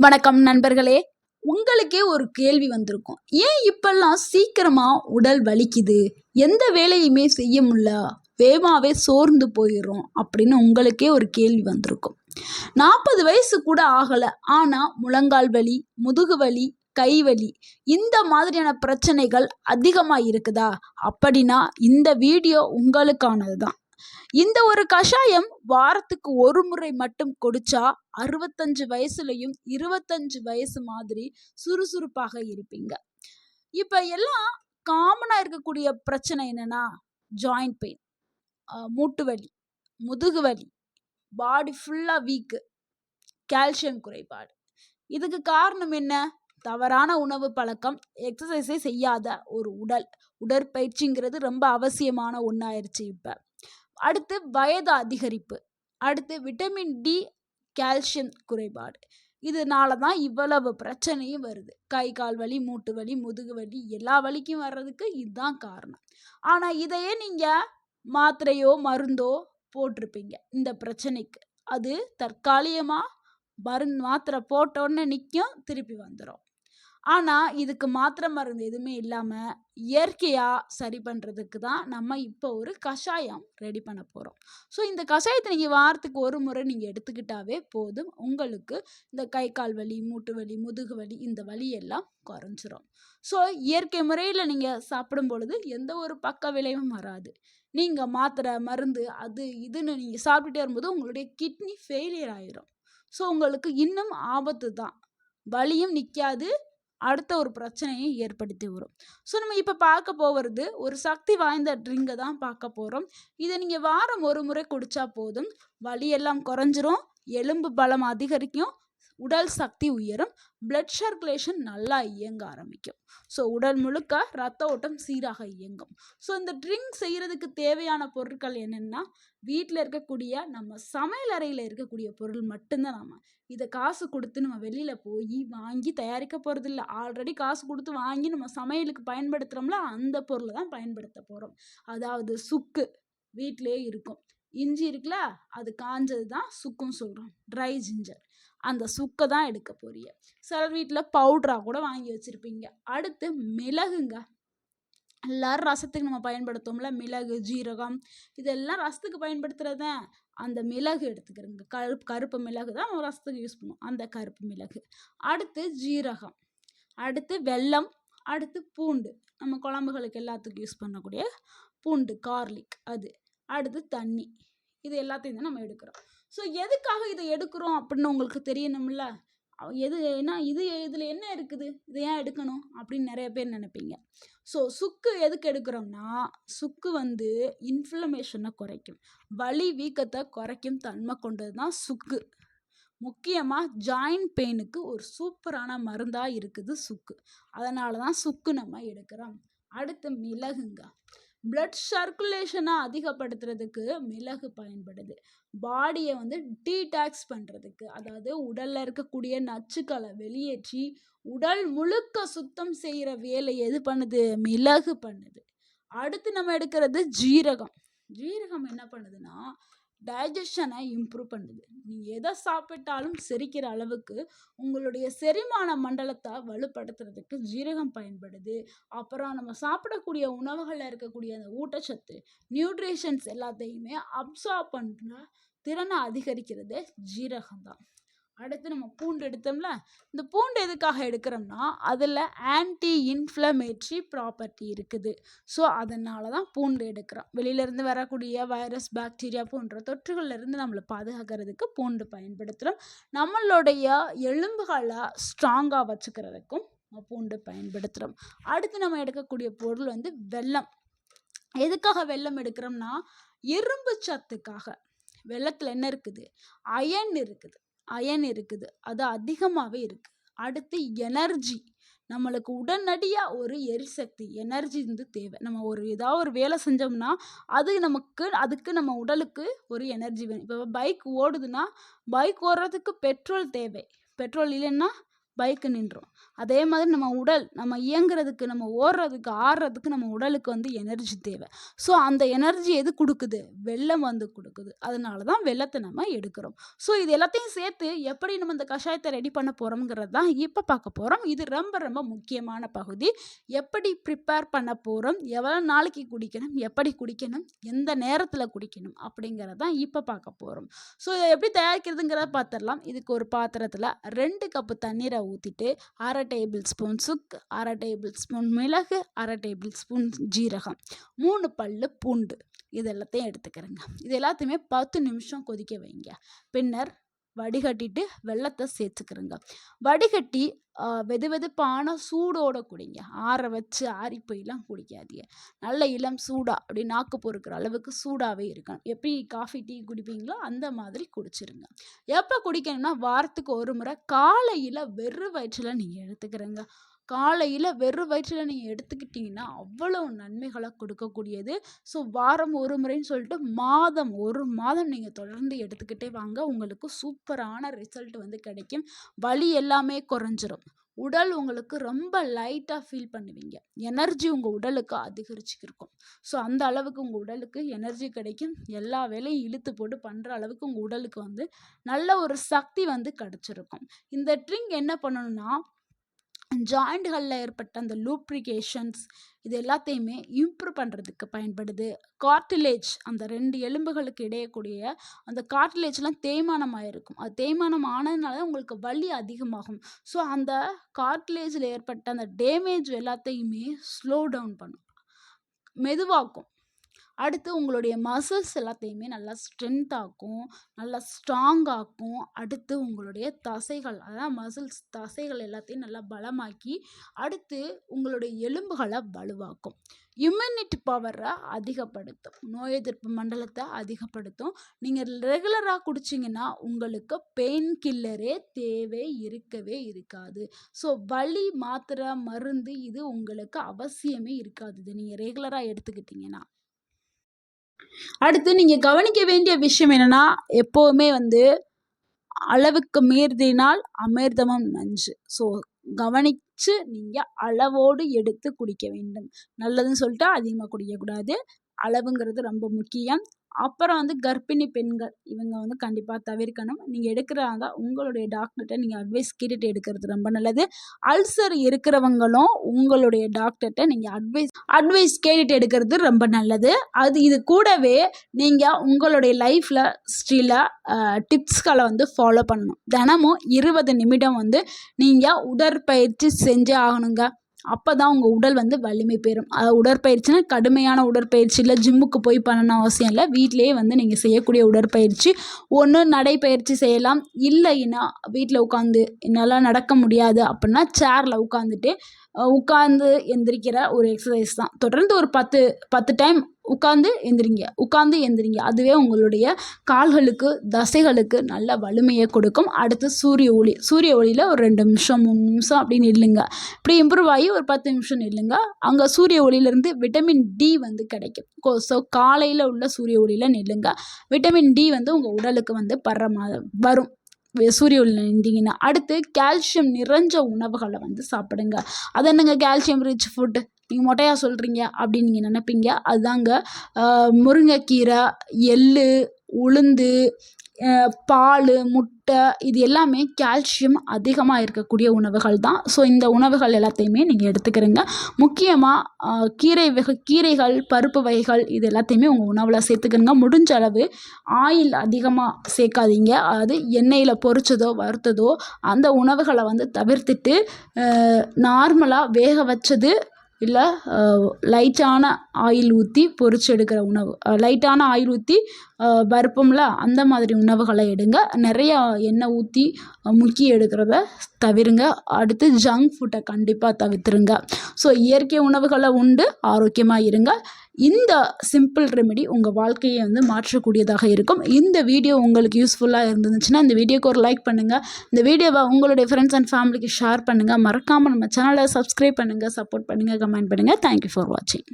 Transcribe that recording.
வணக்கம் நண்பர்களே. உங்களுக்கே ஒரு கேள்வி வந்திருக்கும். ஏன் இப்பல்லாம் சீக்கிரமா உடல் வலிக்குது? எந்த வேலையுமே செய்ய முடியல. வேகமாவே சோர்ந்து போயிடுறோம் அப்படின்னு உங்களுக்கே ஒரு கேள்வி வந்திருக்கும். 40 வயசு கூட ஆகல. ஆனா முழங்கால் வலி, முதுகு வலி, கை வலி இந்த மாதிரியான பிரச்சனைகள் அதிகமா இருக்குதா? அப்படின்னா இந்த வீடியோ உங்களுக்கானது தான். இந்த ஒரு கஷாயம் வாரத்துக்கு ஒரு முறை மட்டும் குடிச்சா 65 வயசுலயும் 25 வயசு மாதிரி சுறுசுறுப்பாக இருப்பீங்க. இப்ப எல்லாம் காமனா இருக்கக்கூடிய பிரச்சனை என்னன்னா, ஜாயிண்ட் பெயின், மூட்டு வலி, முதுகு வலி, பாடி ஃபுல்லா வீக்கு, கால்சியம் குறைபாடு. இதுக்கு காரணம் என்ன? தவறான உணவு பழக்கம், எக்ஸசைஸே செய்யாத ஒரு உடற்பயிற்சிங்கிறது ரொம்ப அவசியமான ஒன்றாயிருச்சு இப்ப. அடுத்து வயது அதிகரிப்பு, அடுத்து விட்டமின் டி, கால்சியம் குறைபாடு. இதனால தான் இவ்வளவு பிரச்சனையும் வருது. கை கால் வலி, மூட்டு வலி, முதுகு வலி எல்லா வலிக்கும் வர்றதுக்கு இதுதான் காரணம். ஆனால் இதையே நீங்கள் மாத்திரையோ மருந்தோ போட்டிருப்பீங்க இந்த பிரச்சனைக்கு. அது தற்காலிகமாக மாத்திரை போட்டோன்னே நிற்கும், திருப்பி வந்துடும். ஆனால் இதுக்கு மாத்திரை மருந்து எதுவுமே இல்லாமல் இயற்கையாக சரி பண்ணுறதுக்கு தான் நம்ம இப்போ ஒரு கஷாயம் ரெடி பண்ண போகிறோம். ஸோ இந்த கஷாயத்தை நீங்கள் வாரத்துக்கு ஒரு முறை நீங்கள் எடுத்துக்கிட்டாவே போதும். உங்களுக்கு இந்த கை கால் வலி, மூட்டு வலி, முதுகு வலி இந்த வலியெல்லாம் குறைஞ்சிரும். ஸோ இயற்கை முறையில் நீங்கள் சாப்பிடும் பொழுது எந்த ஒரு பக்க விளைவும் வராது. நீங்கள் மாத்திரை மருந்து அது இதுன்னு நீங்கள் சாப்பிட்டுட்டே வரும்போது உங்களுடைய கிட்னி ஃபெயிலியர் ஆயிரும். ஸோ உங்களுக்கு இன்னும் ஆபத்து தான். வலியும் நிற்காது, அடுத்த ஒரு பிரச்சனையை ஏற்படுத்தி வரும். ஸோ நம்ம இப்போ பார்க்க போகிறது ஒரு சக்தி வாய்ந்த ட்ரிங்கை தான் பார்க்க போகிறோம். இதை நீங்கள் வாரம் ஒரு முறை குடித்தா போதும். வலியெல்லாம் குறைஞ்சிரும், எலும்பு பலம் அதிகரிக்கும், உடல் சக்தி உயரும், பிளட் சர்க்குலேஷன் நல்லா இயங்க ஆரம்பிக்கும். ஸோ உடல் முழுக்க ரத்த ஓட்டம் சீராக இயங்கும். ஸோ இந்த ட்ரிங்க் செய்கிறதுக்கு தேவையான பொருட்கள் என்னென்னா, வீட்டில் இருக்கக்கூடிய நம்ம சமையல் அறையில் இருக்கக்கூடிய பொருள் மட்டும்தான். நம்ம இதை காசு கொடுத்து நம்ம வெளியில் போய் வாங்கி தயாரிக்க போகிறதில்ல. ஆல்ரெடி காசு கொடுத்து வாங்கி நம்ம சமையலுக்கு பயன்படுத்துகிறோம்ல, அந்த பொருளை தான் பயன்படுத்த போகிறோம். அதாவது சுக்கு வீட்டிலே இருக்கும், இஞ்சி இருக்குல்ல, அது காஞ்சது தான் சுக்குன்னு சொல்கிறோம், ட்ரை ஜிஞ்சர். அந்த சுக்கை தான் எடுக்க போறீங்க. சில வீட்டில் பவுடராக கூட வாங்கி வச்சுருப்பீங்க. அடுத்து மிளகுங்க. எல்லாரும் ரசத்துக்கு நம்ம பயன்படுத்தோம்ல, மிளகு, ஜீரகம் இதெல்லாம் ரசத்துக்கு பயன்படுத்துகிறது. அந்த மிளகு எடுத்துக்கிறோங்க. கருப்பு மிளகு தான் நம்ம ரசத்துக்கு யூஸ் பண்ணுவோம், அந்த கருப்பு மிளகு. அடுத்து ஜீரகம், அடுத்து வெல்லம், அடுத்து பூண்டு, நம்ம குழம்புகளுக்கு எல்லாத்துக்கும் யூஸ் பண்ணக்கூடிய பூண்டு, கார்லிக் அது. அடுத்து தண்ணி. இது எல்லாத்தையும் தான் நம்ம எடுக்கிறோம். ஸோ எதுக்காக இதை எடுக்கிறோம் அப்படின்னு உங்களுக்கு தெரியணும்ல. இதில் என்ன இருக்குது, இதை ஏன் எடுக்கணும் அப்படின்னு நிறைய பேர் நினைப்பீங்க. ஸோ சுக்கு எதுக்கு எடுக்கிறோம்னா, சுக்கு இன்ஃப்ளமேஷனை குறைக்கும், வலி வீக்கத்தை குறைக்கும் தன்மை கொண்டது தான் சுக்கு. முக்கியமாக ஜாயிண்ட் பெயினுக்கு ஒரு சூப்பரான மருந்தாக இருக்குது சுக்கு. அதனால தான் சுக்கு நம்ம எடுக்கிறோம். அடுத்து மிளகுங்க. பிளட் சர்க்குலேஷனை அதிகப்படுத்துறதுக்கு மிளகு பயன்படுது. பாடியை டீடாக்ஸ் பண்ணுறதுக்கு, அதாவது உடலில் இருக்கக்கூடிய நச்சுக்களை வெளியேற்றி உடல் முழுக்க சுத்தம் செய்கிற வேலை எது பண்ணுது? மிளகு பண்ணுது. அடுத்து நம்ம எடுக்கிறது ஜீரகம். ஜீரகம் என்ன பண்ணுதுன்னா, டைஜஷனை இம்ப்ரூவ் பண்ணுது. நீங்கள் எதை சாப்பிட்டாலும் செரிக்கிற அளவுக்கு உங்களுடைய செரிமான மண்டலத்தை வலுப்படுத்துறதுக்கு ஜீரகம் பயன்படுது. அப்புறம் நம்ம சாப்பிடக்கூடிய உணவுகளில் இருக்கக்கூடிய அந்த ஊட்டச்சத்து, நியூட்ரிஷன்ஸ் எல்லாத்தையுமே அப்சார்ப் பண்ணுற திறனை அதிகரிக்கிறது ஜீரகம் தான். அடுத்து நம்ம பூண்டு எடுத்தோம்ல, இந்த பூண்டு எதுக்காக எடுக்கிறோம்னா, அதில் ஆன்டி இன்ஃப்ளமேட்ரி ப்ராப்பர்ட்டி இருக்குது. ஸோ அதனால தான் பூண்டு எடுக்கிறோம். வெளியிலேருந்து வரக்கூடிய வைரஸ், பாக்டீரியா போன்ற தொற்றுகள்லேருந்து நம்மளை பாதுகாக்கிறதுக்கு பூண்டு பயன்படுத்துகிறோம். நம்மளுடைய எலும்புகளை ஸ்ட்ராங்காக வச்சுக்கிறதுக்கும் பூண்டு பயன்படுத்துகிறோம். அடுத்து நம்ம எடுக்கக்கூடிய பொருள் வெல்லம். எதுக்காக வெல்லம் எடுக்கிறோம்னா, இரும்பு சத்துக்காக. வெல்லத்தில் என்ன இருக்குது? அயன் இருக்குது, அது அதிகமாகவே இருக்குது. அடுத்து எனர்ஜி, நம்மளுக்கு உடனடியாக ஒரு எரிசக்தி எனர்ஜி தேவை. நம்ம ஏதாவது ஒரு வேலை செஞ்சோம்னா அதுக்கு நம்ம உடலுக்கு ஒரு எனர்ஜி வேணும். இப்போ பைக் ஓடுதுன்னா, பைக் ஓடுறதுக்கு பெட்ரோல் தேவை. பெட்ரோல் இல்லைன்னா பைக்கு நின்றும். அதே மாதிரி நம்ம உடல் நம்ம இயங்குறதுக்கு, நம்ம ஓடுறதுக்கு, ஆடுறதுக்கு நம்ம உடலுக்கு வந்து எனர்ஜி தேவை. ஸோ அந்த எனர்ஜி எது குடுக்குது? வெல்லம் வந்து குடுக்குது. அதனால தான் வெல்லத்த நம்ம எடுக்கிறோம். ஸோ இது எல்லாத்தையும் சேர்த்து எப்படி நம்ம இந்த கஷாயத்த ரெடி பண்ண போறோம்ங்கிறது தான் இப்ப பார்க்க போறோம். இது ரொம்ப ரொம்ப முக்கியமான பகுதி. எப்படி ப்ரிப்பேர் பண்ண போறோம்? எவ்வளோ நாளைக்கு குடிக்கணும்? எப்படி குடிக்கணும்? எந்த நேரத்தில குடிக்கணும்? அப்படிங்கிறத தான் இப்ப பார்க்க போறோம். ஸோ இத எப்படி தயாரிக்கிறதுங்கிறத பார்த்துரலாம். இதுக்கு ஒரு பாத்திரத்தில 2 கப்பு தண்ணீர ஊத்திட்டு 1/2 டேபிள் ஸ்பூன் சுக்கு, 1/2 டேபிள் ஸ்பூன் மிளகு, 1/2 டேபிள் ஸ்பூன் ஜீரகம், 3 பல்லு பூண்டு இது எல்லாத்தையும் எடுத்துக்கிறேங்க. இது எல்லாத்தையுமே 10 நிமிஷம் கொதிக்க வைங்க. பின்னர் வடிகட்டிட்டு வெல்லத்தை சேர்த்துக்கிறேங்க. வடிகட்டி வெதுவெதுப்பான சூடோட குடிங்க. ஆற வச்சு ஆறி போயெல்லாம் குடிக்காதீங்க. நல்ல இளம் சூடா அப்படி நாக்கு பொறுக்கிற அளவுக்கு சூடாகவே இருக்கணும். எப்படி காஃபி டீ குடிப்பீங்களோ அந்த மாதிரி குடிச்சிருங்க. எப்போ குடிக்கணும்னா வாரத்துக்கு ஒரு முறை காலையில் வெறும் வயிற்றில் நீங்கள் எடுத்துக்கிறேங்க. காலையில் வெறும் வயிற்றில் நீங்கள் எடுத்துக்கிட்டிங்கன்னா அவ்வளோ நன்மைகளை கொடுக்கக்கூடியது. ஸோ வாரம் ஒரு முறைன்னு சொல்லிட்டு மாதம் 1 மாதம் நீங்கள் தொடர்ந்து எடுத்துக்கிட்டே வாங்க. உங்களுக்கு சூப்பரான ரிசல்ட் வந்து கிடைக்கும். வலி எல்லாமே குறைஞ்சிரும். உடல் உங்களுக்கு ரொம்ப லைட்டாக ஃபீல் பண்ணுவீங்க. எனர்ஜி உங்கள் உடலுக்கு அதிகரிச்சுக்கிருக்கும். ஸோ அந்த அளவுக்கு உங்கள் உடலுக்கு எனர்ஜி கிடைக்கும். எல்லா வேலையும் இழுத்து போட்டு பண்ணுற அளவுக்கு உங்கள் உடலுக்கு வந்து நல்ல ஒரு சக்தி வந்து கிடச்சிருக்கும். இந்த ட்ரிங்க் என்ன பண்ணணும்னா ஜாயிண்ட்களில் ஏற்பட்ட அந்த லூப்ரிகேஷன்ஸ் இது எல்லாத்தையுமே இம்ப்ரூவ் பண்ணுறதுக்கு பயன்படுது. கார்டிலேஜ் அந்த 2 எலும்புகளுக்கு இடையக்கூடிய அந்த கார்டிலேஜ்லாம் தேய்மானம் ஆகிருக்கும். அது தேய்மானம் ஆனதுனால உங்களுக்கு வலி அதிகமாகும். ஸோ அந்த கார்டிலேஜில் ஏற்பட்ட அந்த டேமேஜ் எல்லாத்தையுமே ஸ்லோ டவுன் பண்ணும், மெதுவாக்கும். அடுத்து உங்களுடைய மசில்ஸ் எல்லாத்தையுமே நல்லா ஸ்ட்ரென்த் ஆக்கும், நல்லா ஸ்ட்ராங் ஆக்கும். அடுத்து உங்களுடைய தசைகள் அதான் மசில்ஸ் தசைகள் எல்லாத்தையும் நல்லா பலமாக்கி அடுத்து உங்களுடைய எலும்புகளை வலுவாக்கும். இம்யூனிட்டி பவரை அதிகப்படுத்தும், நோய் எதிர்ப்பு மண்டலத்தை அதிகப்படுத்தும். நீங்கள் ரெகுலராக குடிச்சிங்கன்னா உங்களுக்கு பெயின் கில்லரே தேவை இருக்கவே இருக்காது. ஸோ வலி மாத்திரை மருந்து இது உங்களுக்கு அவசியமே இருக்காது. இது நீங்கள் ரெகுலராக எடுத்துக்கிட்டிங்கன்னா. அடுத்து நீங்கள் கவனிக்க வேண்டிய விஷயம் என்னென்னா எப்போவுமே வந்து அளவுக்கு மீறினால் அமிர்தமும் நஞ்சு. ஸோ கவனித்து நீங்கள் அளவோடு எடுத்து குடிக்க வேண்டும். நல்லதுன்னு சொல்லிட்டு அதிகமாக குடிக்கக்கூடாது. அளவுங்கிறது ரொம்ப முக்கியம். அப்புறம் வந்து கர்ப்பிணி பெண்கள் இவங்க வந்து கண்டிப்பாக தவிர்க்கணும். நீங்கள் எடுக்கிறாங்க உங்களுடைய டாக்டர்கிட்ட நீங்கள் அட்வைஸ் கேட்டுட்டு எடுக்கிறது ரொம்ப நல்லது. அல்சர் இருக்கிறவங்களும் உங்களுடைய டாக்டர்கிட்ட நீங்கள் அட்வைஸ் கேட்டுட்டு எடுக்கிறது ரொம்ப நல்லது. இது கூடவே நீங்கள் உங்களுடைய லைஃப்பில் சில டிப்ஸ்களை வந்து ஃபாலோ பண்ணணும். தினமும் 20 நிமிடம் வந்து நீங்கள் உடற்பயிற்சி செஞ்சே ஆகணுங்க. அப்போ தான் உங்கள் உடல் வந்து வலிமை பெறும். உடற்பயிற்சினா கடுமையான உடற்பயிற்சி இல்லை, ஜிம்முக்கு போய் பண்ணணும் அவசியம் இல்லை. வீட்டிலேயே வந்து நீங்கள் செய்யக்கூடிய உடற்பயிற்சி ஒன்று நடைப்பயிற்சி செய்யலாம். இல்லைன்னா வீட்டில் உட்காந்து என்னால் நடக்க முடியாது அப்படின்னா சேரில் உட்காந்து எந்திரிக்கிற ஒரு எக்ஸசைஸ் தான். தொடர்ந்து ஒரு 10 டைம் உட்காந்து எந்திரிங்க. அதுவே உங்களுடைய கால்களுக்கு தசைகளுக்கு நல்ல வலிமையை கொடுக்கும். அடுத்து சூரிய ஒளியில் ஒரு 2 நிமிஷம் 3 நிமிஷம் அப்படி நில்லுங்க. இப்படி இம்ப்ரூவ் ஆகி ஒரு 10 நிமிஷம் நில்லுங்க. அங்கே சூரிய ஒளியிலேருந்து விட்டமின் டி வந்து கிடைக்கும். ஸோ காலையில் உள்ள சூரிய ஒளியில் நில்லுங்க. விட்டமின் டி வந்து உங்கள் உடலுக்கு வந்து வரும் சூரிய ஒளியில் நின்றீங்கன்னா. அடுத்து கால்சியம் நிறைஞ்ச உணவுகளை வந்து சாப்பிடுங்க. அது என்னங்க கால்சியம் ரிச் ஃபுட்டு நீங்கள் மொட்டையாக சொல்கிறீங்க அப்படின்னு நீங்கள் நினைப்பீங்க. அதுதாங்க முருங்கைக்கீரை, எள்ளு, உளுந்து, பால், முட்டை இது எல்லாமே கால்சியம் அதிகமாக இருக்கக்கூடிய உணவுகள் தான். ஸோ இந்த உணவுகள் எல்லாத்தையுமே நீங்கள் எடுத்துக்கிறீங்க. முக்கியமாக கீரைகள், பருப்பு வகைகள் இது எல்லாத்தையுமே உங்கள் உணவில் சேர்த்துக்கிறங்க. முடிஞ்ச அளவு ஆயில் அதிகமாக சேர்க்காதீங்க. அது எண்ணெயில் பொரிச்சதோ வறுத்ததோ அந்த உணவுகளை வந்து தவிர்த்துட்டு நார்மலாக வேக வச்சது இல்லை லைட்டான ஆயில் ஊற்றி பொரிச்சு எடுக்கிற உணவு, லைட்டான ஆயில் ஊற்றி வறுப்போம்ல அந்த மாதிரி உணவுகளை எடுங்க. நிறையா எண்ணெய் ஊற்றி முக்கி எடுக்கிறத தவிருங்க. அடுத்து ஜங்க் ஃபுட்டை கண்டிப்பாக தவிர்த்துருங்க. ஸோ இயற்கை உணவுகளை உண்டு ஆரோக்கியமாக இருங்க. இந்த சிம்பிள் ரெமெடி உங்கள் வாழ்க்கையை வந்து மாற்றக்கூடியதாக இருக்கும். இந்த வீடியோ உங்களுக்கு யூஸ்ஃபுல்லாக இருந்துச்சுன்னா இந்த வீடியோக்கு ஒரு லைக் பண்ணுங்கள். இந்த வீடியோவை உங்களுடைய ஃப்ரெண்ட்ஸ் அண்ட் ஃபேமிலிக்கு ஷேர் பண்ணுங்கள். மறக்காமல் நம்ம சேனலை சப்ஸ்கிரைப் பண்ணுங்கள், சப்போர்ட் பண்ணுங்கள், கமெண்ட் பண்ணுங்கள். தேங்க்யூ ஃபார் வாட்சிங்.